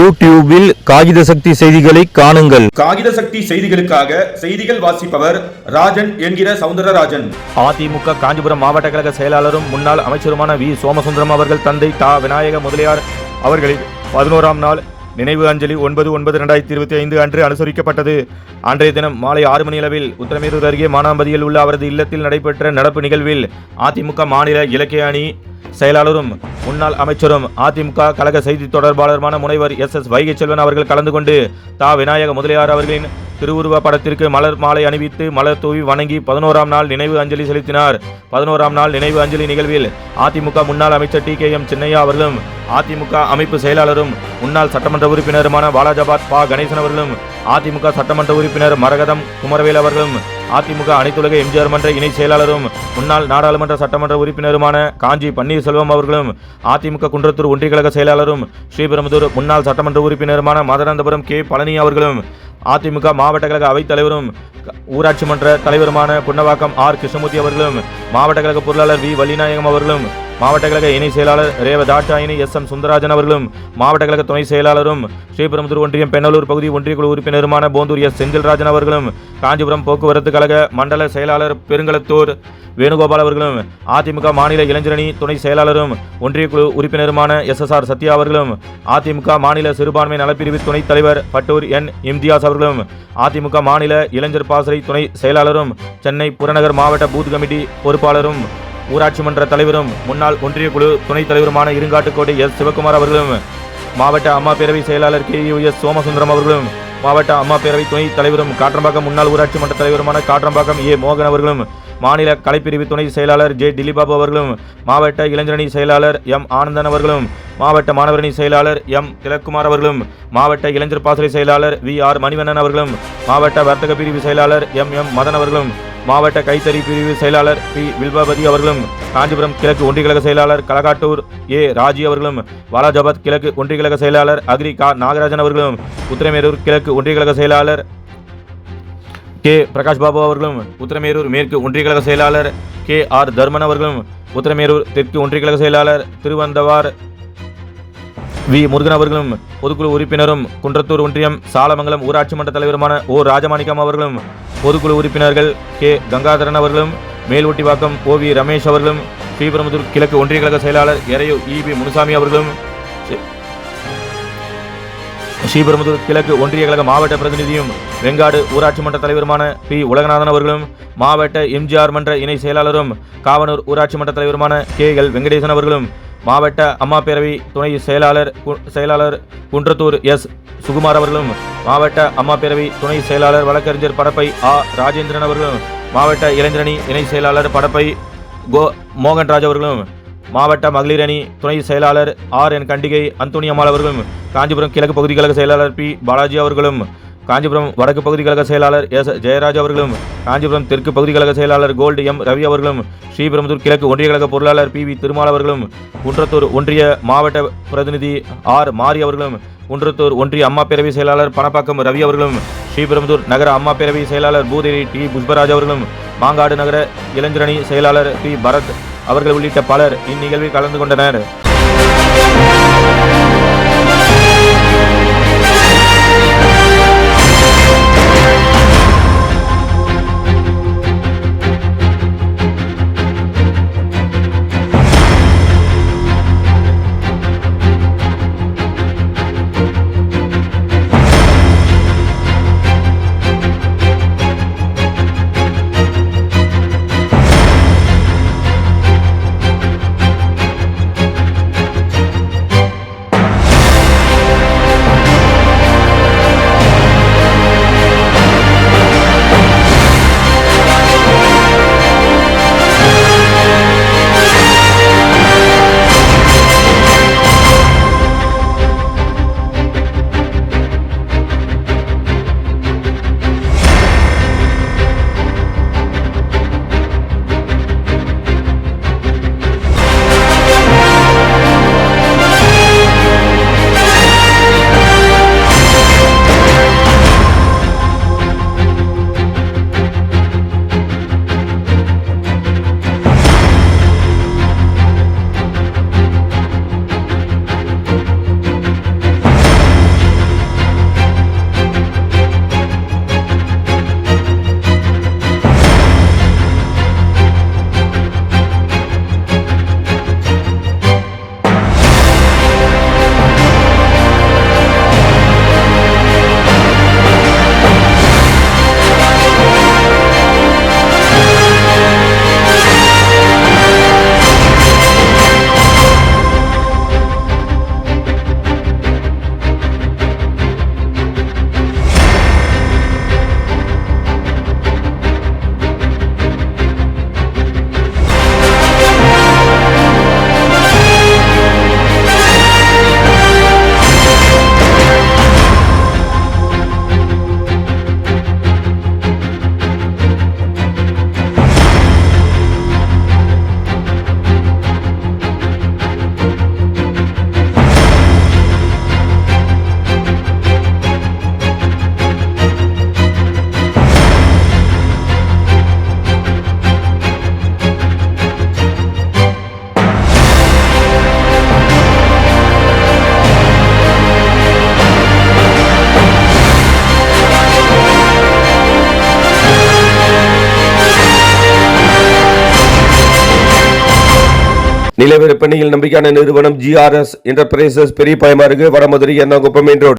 யூடியூபில் காகித சக்தி செய்திகளை காணுங்கள். காகித சக்தி செய்திகளுக்காக செய்திகள் வாசிப்பவர் ராஜன் என்கிற சவுந்தரராஜன். அதிமுக காஞ்சிபுரம் மாவட்ட கழக செயலாளரும் முன்னாள் அமைச்சருமான வி சோமசுந்தரம் அவர்கள் தந்தை தா விநாயக முதலியார் அவர்களின் 11ஆம் நாள் நினைவு அஞ்சலி 9/9/2025 அன்று அனுசரிக்கப்பட்டது. அன்றைய தினம் மாலை 6 மணி அளவில் உத்தரமேரூர் அருகே மானாம்பதியில் உள்ள அவரது இல்லத்தில் நடைபெற்ற நடப்பு நிகழ்வில் அதிமுக மாநில இலக்கிய அணி செயலாளரும் முன்னாள் அமைச்சரும் அதிமுக கழக செய்தி தொடர்பாளருமான முனைவர் SS வைகை செல்வன் அவர்கள் கலந்து கொண்டு தா விநாயக முதலியார் அவர்களின் திருவுருவ படத்திற்கு மலர் மாலை அணிவித்து மலர் தூவி வணங்கி 11ஆம் நாள் நினைவு அஞ்சலி செலுத்தினார். 11ஆம் நாள் நினைவு அஞ்சலி நிகழ்வில் அதிமுக முன்னாள் அமைச்சர் TKM சின்னையா அவர்களும் அதிமுக அமைப்பு செயலாளரும் முன்னாள் சட்டமன்ற உறுப்பினருமான பாலாஜாபாத் பா கணேசன் அவர்களும் அதிமுக சட்டமன்ற உறுப்பினர் மரகதம் குமரவேல் அவர்களும் அதிமுக அனைத்துலக எம்ஜிஆர் மன்ற இணை செயலாளரும் முன்னாள் நாடாளுமன்ற சட்டமன்ற உறுப்பினருமான காஞ்சி பன்னீர்செல்வம் அவர்களும் அதிமுக குன்றத்தூர் ஒன்றிய கழக செயலாளரும் ஸ்ரீபெரும்புதூர் முன்னாள் சட்டமன்ற உறுப்பினருமான மதுராந்தபுரம் K பழனி அவர்களும் அதிமுக மாவட்ட கழக அவைத் தலைவரும் ஊராட்சி மன்ற தலைவருமான புன்னவாக்கம் R கிருஷ்ணமூர்த்தி அவர்களும் மாவட்ட கழக பொருளாளர் V வள்ளிநாயகம் அவர்களும் மாவட்ட கழக இணை செயலாளர் ரேவதாட்சாயினி SM சுந்தரராஜன் அவர்களும் மாவட்ட கழக துணை செயலாளரும் ஸ்ரீபெரும்புதூர் ஒன்றியம் பெண்ணலூர் பகுதி ஒன்றிய குழு உறுப்பினருமான போந்தூர் S செந்தில்ராஜன் அவர்களும் காஞ்சிபுரம் போக்குவரத்து கழக மண்டல செயலாளர் பெருங்களத்தூர் வேணுகோபால் அவர்களும் அதிமுக மாநில இளைஞரணி துணை செயலாளரும் ஒன்றிய குழு உறுப்பினருமான SSR சத்யா அவர்களும் அதிமுக மாநில சிறுபான்மை நலப்பிரிவு துணைத் தலைவர் பட்டூர் N இம்தியாஸ் அவர்களும் அதிமுக மாநில இளைஞர் பாசறை துணை செயலாளரும் சென்னை புறநகர் மாவட்ட பூத் கமிட்டி பொறுப்பாளரும் ஊராட்சி மன்ற தலைவரும் முன்னாள் ஒன்றிய குழு துணைத் தலைவருமான இருங்காட்டுக்கோட்டை S சிவகுமார் அவர்களும் மாவட்ட அம்மா பேரவை செயலாளர் KUS சோமசுந்தரம் அவர்களும் மாவட்ட அம்மா பேரவை துணைத் தலைவரும் காற்றம்பாக்கம் முன்னாள் ஊராட்சி மன்ற தலைவருமான காற்றம்பாக்கம் A மோகன் அவர்களும் மாநில கலைப்பிரிவு துணை செயலாளர் J திலீபாபு அவர்களும் மாவட்ட இளைஞரணி செயலாளர் M ஆனந்தன் அவர்களும் மாவட்ட மாணவரணி செயலாளர் M திலக்குமார் அவர்களும் மாவட்ட இளைஞர் பாசறை செயலாளர் VR மணிவண்ணன் அவர்களும் மாவட்ட வர்த்தக பிரிவு செயலாளர் MM மதன் அவர்களும் மாவட்ட கைத்தறி பிரிவு செயலாளர் P வில்பாபதி அவர்களும் காஞ்சிபுரம் கிழக்கு ஒன்றிய கழக செயலாளர் கலகாட்டூர் A ராஜி அவர்களும் வாலாஜாபாத் கிழக்கு ஒன்றிய கழக செயலாளர் அக்ரி கா நாகராஜன் அவர்களும் உத்திரமேரூர் கிழக்கு ஒன்றிய கழக செயலாளர் K பிரகாஷ் பாபு அவர்களும் உத்திரமேரூர் மேற்கு ஒன்றிய கழக செயலாளர் KR தர்மன் அவர்களும் உத்திரமேரூர் தெற்கு ஒன்றிய கழக செயலாளர் திருவந்தவார் V முருகன் அவர்களும் பொதுக்குழு உறுப்பினரும் குன்றத்தூர் ஒன்றியம் சாலமங்கலம் ஊராட்சி மன்ற தலைவருமான O ராஜமாணிக்கம் அவர்களும் பொதுக்குழு உறுப்பினர்கள் K கங்காதரன் அவர்களும் மேல்வட்டிவாக்கம் OV ரமேஷ் அவர்களும் ஸ்ரீபெரும்புதூர் கிழக்கு ஒன்றிய கழக செயலாளர் எரையூர் EB முனுசாமி அவர்களும் ஸ்ரீபெரும்புதூர் கிழக்கு ஒன்றிய கழக மாவட்ட பிரதிநிதியும் வெங்காடு ஊராட்சி மன்ற தலைவருமான P உலகநாதன் அவர்களும் மாவட்ட எம்ஜிஆர் மன்ற இணை செயலாளரும் காவனூர் ஊராட்சி மன்ற தலைவருமான KL வெங்கடேசன் அவர்களும் மாவட்ட அம்மா பேரவை துணை செயலாளர் குன்றத்தூர் S சுகுமார் அவர்களும் மாவட்ட அம்மா பேரவை துணை செயலாளர் வழக்கறிஞர் படப்பை A ராஜேந்திரன் அவர்களும் மாவட்ட இளைஞரணி இணை செயலாளர் படப்பை மோகன்ராஜ் அவர்களும் மாவட்ட மகளிர் அணி துணை செயலாளர் RN கண்டிகை அந்தோணி அம்மாள் அவர்களும் காஞ்சிபுரம் கிழக்கு பகுதி கழக செயலாளர் P பாலாஜி அவர்களும் காஞ்சிபுரம் வடக்கு பகுதி கழக செயலாளர் S ஜெயராஜ் அவர்களும் காஞ்சிபுரம் தெற்கு பகுதி கழக செயலாளர் கோல்டு M ரவி அவர்களும் ஸ்ரீபெரும்புதூர் கிழக்கு ஒன்றிய கழக பொருளாளர் PV திருமால் அவர்களும் குன்றத்தூர் ஒன்றிய மாவட்ட பிரதிநிதி R மாரி அவர்களும் குன்றத்தூர் ஒன்றிய அம்மா பேரவை செயலாளர் பணப்பாக்கம் ரவி அவர்களும் ஸ்ரீபெரும்புதூர் நகர அம்மா பேரவை செயலாளர் பூதேரி T புஷ்பராஜ் அவர்களும் மாங்காடு நகர இளைஞரணி செயலாளர் P பரத் அவர்கள் உள்ளிட்ட பலர் இந்நிகழ்வில் கலந்து கொண்டனர். நிலவிற்பனையில் நம்பிக்கையான நிறுவனம் GRS என்டர்பிரைசஸ் பெரிய பயமாறு வடமதுரை எர்ணாகுப்பம் மெயின் ரோடு.